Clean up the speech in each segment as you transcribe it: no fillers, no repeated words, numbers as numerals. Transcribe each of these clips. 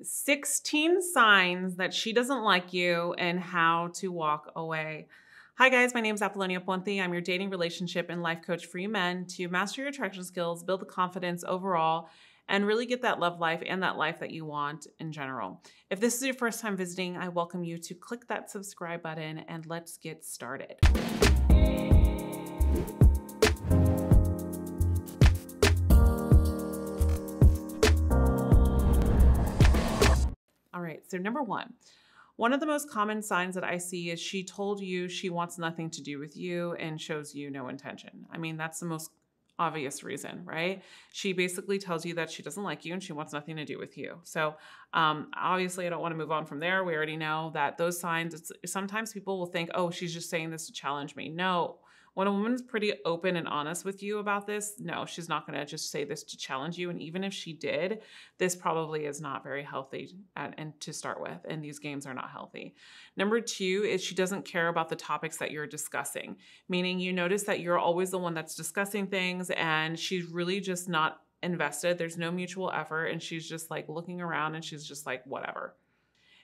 16 signs that she doesn't like you and how to walk away. Hi guys, my name is Apollonia Ponti. I'm your dating, relationship, and life coach for you men to master your attraction skills, build the confidence overall, and really get that love life and that life that you want in general. If this is your first time visiting, I welcome you to click that subscribe button and let's get started. All right, so number one of the most common signs that I see is she told you she wants nothing to do with you and shows you no intention. I mean, that's the most obvious reason, right? She basically tells you that she doesn't like you and she wants nothing to do with you. So obviously I don't want to move on from there. We already know that those signs, sometimes people will think, oh, she's just saying this to challenge me. No. When a woman's pretty open and honest with you about this, no, she's not going to just say this to challenge you. And even if she did, this probably is not very healthy and to start with. And these games are not healthy. Number two is she doesn't care about the topics that you're discussing, meaning you notice that you're always the one that's discussing things and she's really just not invested. There's no mutual effort. And she's just like looking around and she's just like, whatever.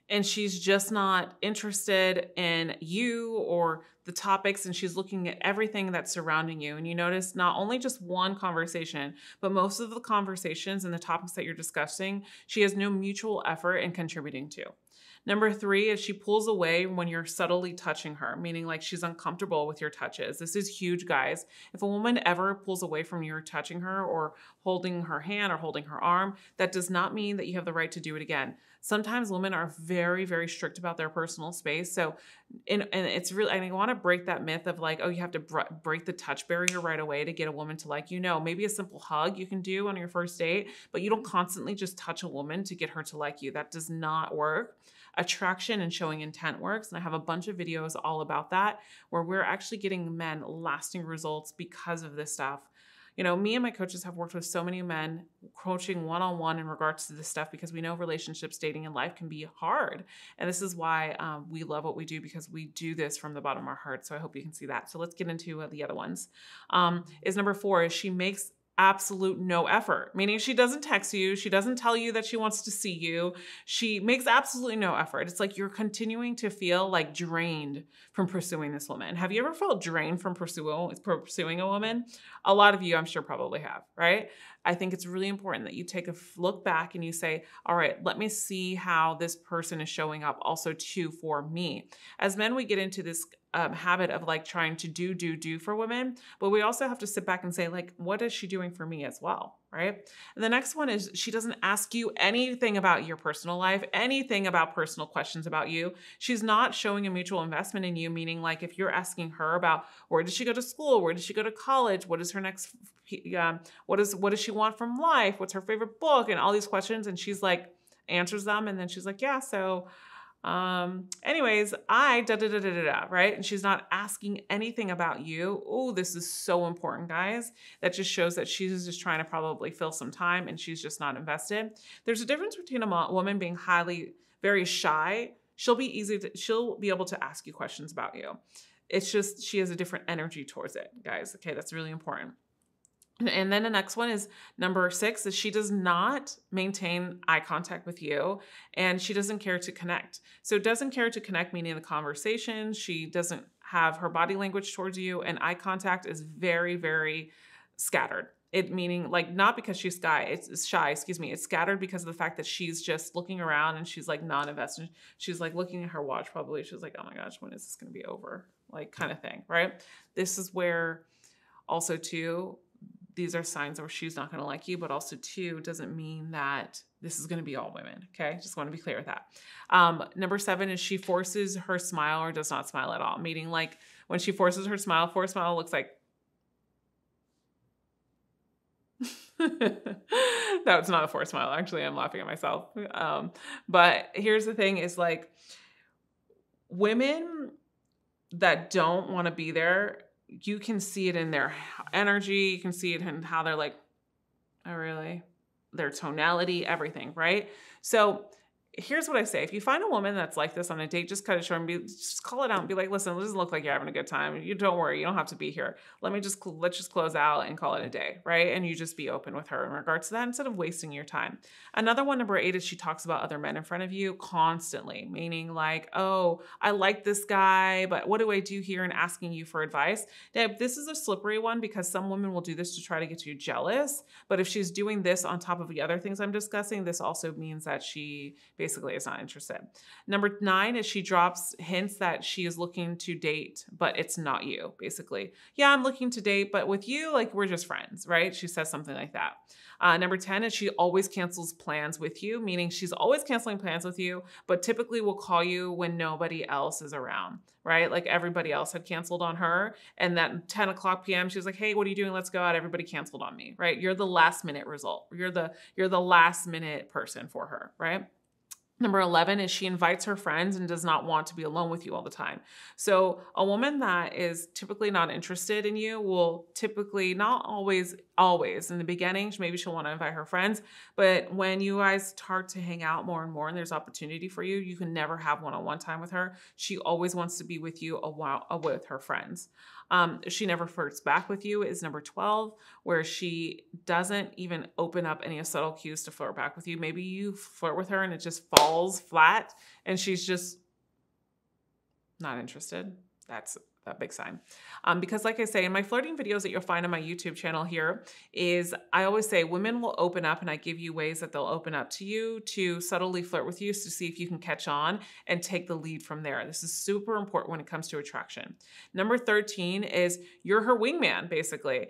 And she's just not interested in you or the topics, and she's looking at everything that's surrounding you. And you notice not only just one conversation, but most of the conversations and the topics that you're discussing, she has no mutual effort in contributing to. Number three is she pulls away when you're subtly touching her, meaning like she's uncomfortable with your touches. This is huge, guys. If a woman ever pulls away from you touching her or holding her hand or holding her arm, that does not mean that you have the right to do it again. Sometimes women are very, very strict about their personal space. So, and it's really, I want to break that myth of like, oh, you have to break the touch barrier right away to get a woman to like you. No, maybe a simple hug you can do on your first date, but you don't constantly just touch a woman to get her to like you. That does not work. Attraction and showing intent works. And I have a bunch of videos all about that, where we're actually getting men lasting results because of this stuff. You know, me and my coaches have worked with so many men coaching one-on-one in regards to this stuff because we know relationships, dating, and life can be hard. And this is why we love what we do, because we do this from the bottom of our heart. So I hope you can see that. So let's get into the other ones. Is number four is she makes absolute no effort, meaning she doesn't text you. She doesn't tell you that she wants to see you. She makes absolutely no effort. It's like you're continuing to feel like drained from pursuing this woman. Have you ever felt drained from pursuing a woman? A lot of you, I'm sure, probably have, right? I think it's really important that you take a look back and you say, all right, let me see how this person is showing up also too for me. As men, we get into this habit of like trying to do for women, but we also have to sit back and say like, what is she doing for me as well, right? And the next one is she doesn't ask you anything about your personal life, anything about personal questions about you. She's not showing a mutual investment in you, meaning like if you're asking her about where did she go to school, where did she go to college, what is her next, what does she want from life, what's her favorite book, and all these questions, and she's like answers them, and then she's like, yeah, so anyways, right? And she's not asking anything about you. Oh, this is so important, guys. That just shows that she's just trying to probably fill some time and she's just not invested. There's a difference between a woman being very shy. She'll be able to ask you questions about you. It's just, she has a different energy towards it, guys. Okay. That's really important. And then the next one is number 6 is she does not maintain eye contact with you and she doesn't care to connect. So doesn't care to connect, meaning the conversation. She doesn't have her body language towards you, and eye contact is very, very scattered. It meaning like not because she's shy, excuse me. It's scattered because of the fact that she's just looking around and she's like non-invested. She's like looking at her watch probably. She's like, oh my gosh, when is this going to be over? Like kind of thing, right? This is where also too, these are signs where she's not going to like you, but also too, doesn't mean that this is going to be all women. Okay. Just want to be clear with that. Number 7 is she forces her smile or does not smile at all. Meaning like when she forces her smile, forced smile looks like, no, it's not a forced smile. Actually, I'm laughing at myself. But here's the thing is like women that don't want to be there, you can see it in their energy. You can see it in how they're like, oh, really? Their tonality, everything, right? So here's what I say. If you find a woman that's like this on a date, just cut it short and just call it out and be like, listen, it doesn't look like you're having a good time. You don't worry. You don't have to be here. Let's just close out and call it a day. Right. And you just be open with her in regards to that instead of wasting your time. Another one, number 8, is she talks about other men in front of you constantly, meaning like, oh, I like this guy, but what do I do here? And asking you for advice. Now, this is a slippery one because some women will do this to try to get you jealous. But if she's doing this on top of the other things I'm discussing, this also means that she basically is not interested. Number 9 is she drops hints that she is looking to date, but it's not you, basically. Yeah, I'm looking to date, but with you, like, we're just friends, right? She says something like that. Number 10 is she always cancels plans with you, meaning she's always canceling plans with you, but typically will call you when nobody else is around, right? Like everybody else had canceled on her. And that 10 o'clock PM, she was like, hey, what are you doing? Let's go out. Everybody canceled on me, right? You're the last minute result. You're the last minute person for her, right? Number 11 is she invites her friends and does not want to be alone with you all the time. So a woman that is typically not interested in you will typically, not always in the beginning, maybe she'll want to invite her friends, but when you guys start to hang out more and more and there's opportunity for you, you can never have one-on-one time with her. She always wants to be with you with her friends. She never flirts back with you is number 12, where she doesn't even open up any subtle cues to flirt back with you. Maybe you flirt with her and it just falls flat and she's just not interested. That's a big sign. Because like I say, in my flirting videos that you'll find on my YouTube channel here is I always say women will open up and I give you ways that they'll open up to you to subtly flirt with you to see if you can catch on and take the lead from there. This is super important when it comes to attraction. Number 13 is you're her wingman, basically.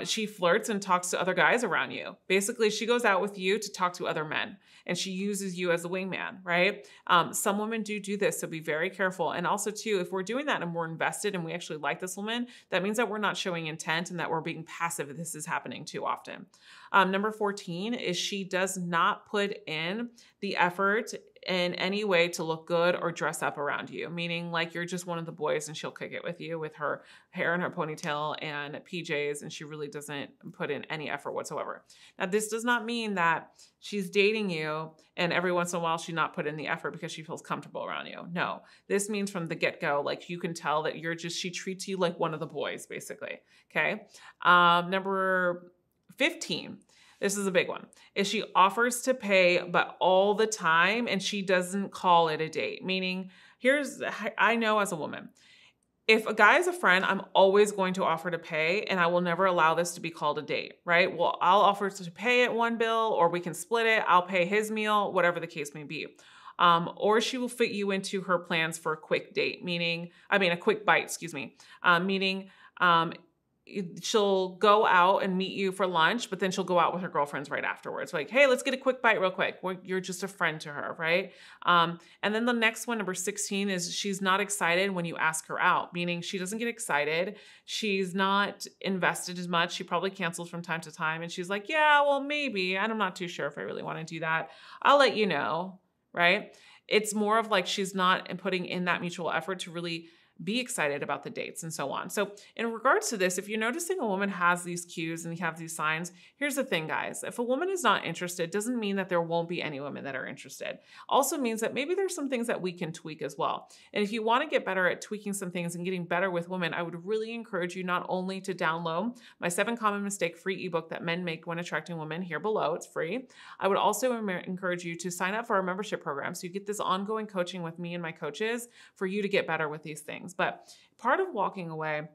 She flirts and talks to other guys around you. Basically, she goes out with you to talk to other men and she uses you as a wingman, right? Some women do this, so be very careful. And also too, if we're doing that and we're invested and we actually like this woman, that means that we're not showing intent and that we're being passive if this is happening too often. Number 14 is she does not put in the effort in any way to look good or dress up around you, meaning like you're just one of the boys and she'll kick it with you with her hair in her ponytail and PJs, and she really doesn't put in any effort whatsoever. Now, this does not mean that she's dating you and every once in a while she's not put in the effort because she feels comfortable around you. No, this means from the get-go, like you can tell that she treats you like one of the boys, basically, okay? Number 15. This is a big one, is she offers to pay, but all the time, and she doesn't call it a date. Meaning, I know as a woman, if a guy is a friend, I'm always going to offer to pay, and I will never allow this to be called a date, right? Well, I'll offer to pay at one bill, or we can split it. I'll pay his meal, whatever the case may be. Or she will fit you into her plans for a quick date, a quick bite, excuse me, meaning, she'll go out and meet you for lunch, but then she'll go out with her girlfriends right afterwards. Like, hey, let's get a quick bite real quick. You're just a friend to her, right? And then the next one, number 16, is she's not excited when you ask her out, meaning she doesn't get excited. She's not invested as much. She probably cancels from time to time. And she's like, yeah, well, maybe. I'm not too sure if I really want to do that. I'll let you know, right? It's more of like she's not putting in that mutual effort to really be excited about the dates and so on. So in regards to this, if you're noticing a woman has these cues and you have these signs, here's the thing, guys. If a woman is not interested, doesn't mean that there won't be any women that are interested. Also means that maybe there's some things that we can tweak as well. And if you want to get better at tweaking some things and getting better with women, I would really encourage you not only to download my 7 Common Mistake free ebook that men make when attracting women here below. It's free. I would also encourage you to sign up for our membership program so you get this ongoing coaching with me and my coaches for you to get better with these things. What part of walking away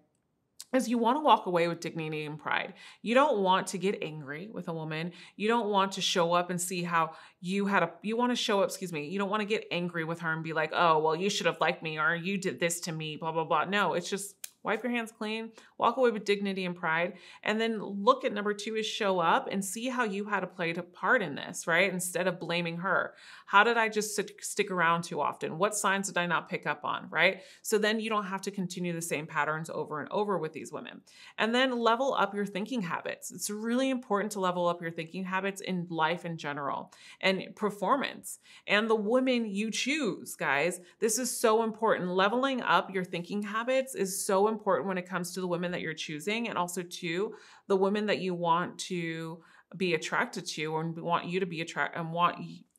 is you want to walk away with dignity and pride. You don't want to get angry with a woman. You don't want to show up and see how you want to show up, you don't want to get angry with her and be like, oh, well, you should have liked me or you did this to me, blah, blah, blah. No, it's just wipe your hands clean, walk away with dignity and pride. And then look at number 2 is show up and see how you had to play a part in this, right? Instead of blaming her. How did I just stick around too often? What signs did I not pick up on, right? So then you don't have to continue the same patterns over and over with these women. And then level up your thinking habits. It's really important to level up your thinking habits in life in general and performance and the women you choose, guys. This is so important. Leveling up your thinking habits is so important when it comes to the women that you're choosing and also to the women that you want to be attracted to, and want you to be attracted, and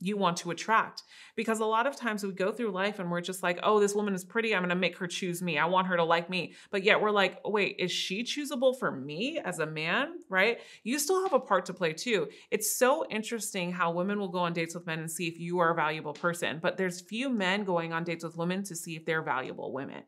you want to attract. Because a lot of times we go through life and we're just like, oh, this woman is pretty, I'm going to make her choose me. I want her to like me. But yet we're like, wait, is she choosable for me as a man, right? You still have a part to play too. It's so interesting how women will go on dates with men and see if you are a valuable person, but there's few men going on dates with women to see if they're valuable women.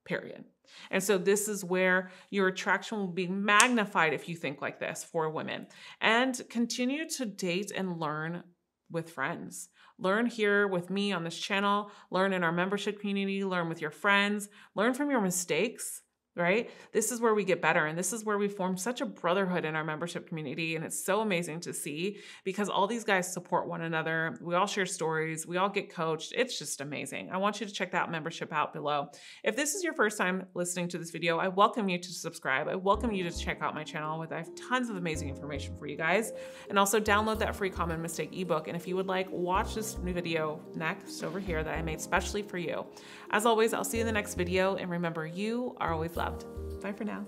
Period. And so this is where your attraction will be magnified if you think like this for women. And continue to date and learn with friends. Learn here with me on this channel, learn in our membership community, learn with your friends, learn from your mistakes, right? This is where we get better. And this is where we form such a brotherhood in our membership community. And it's so amazing to see because all these guys support one another. We all share stories. We all get coached. It's just amazing. I want you to check that membership out below. If this is your first time listening to this video, I welcome you to subscribe. I welcome you to check out my channel I have tons of amazing information for you guys. And also download that free common mistake ebook. And if you would like, watch this new video next over here that I made specially for you. As always, I'll see you in the next video. And remember, you are always loved. Bye for now.